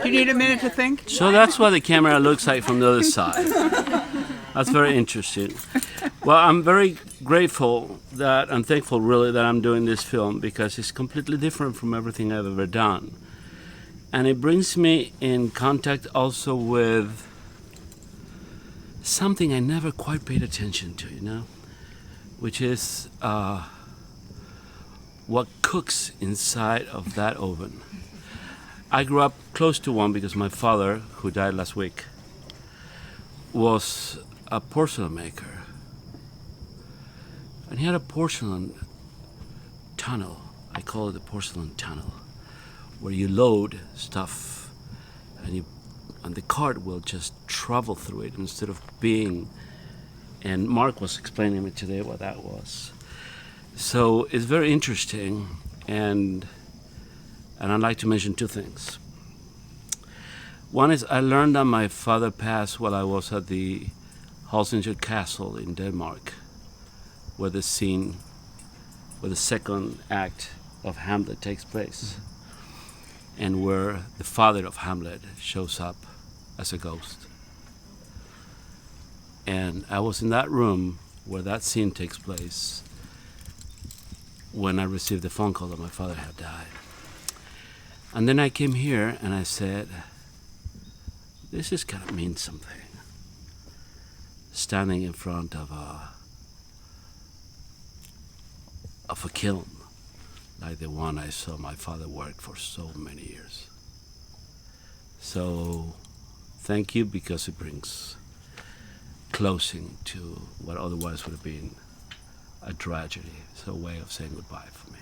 You need a minute to think? So that's what the camera looks like from the other side. That's very interesting. Well, I'm very grateful that, and thankful really, that I'm doing this film because it's completely different from everything I've ever done. And it brings me in contact also with something I never quite paid attention to, you know, which is what cooks inside of that oven. I grew up close to one because my father, who died last week, was a porcelain maker. And he had a porcelain tunnel. I call it the porcelain tunnel, where you load stuff and the cart will just travel through it instead of being. And Mark was explaining to me today what that was. So it's very interesting, and I'd like to mention two things. One is I learned that my father passed while I was at the Helsinki Castle in Denmark, where the second act of Hamlet takes place, and where the father of Hamlet shows up as a ghost. And I was in that room where that scene takes place when I received the phone call that my father had died. And then I came here and I said, this is gonna mean something. Standing in front of a kiln, like the one I saw my father work for so many years. So thank you, because it brings closing to what otherwise would have been a tragedy. It's a way of saying goodbye for me.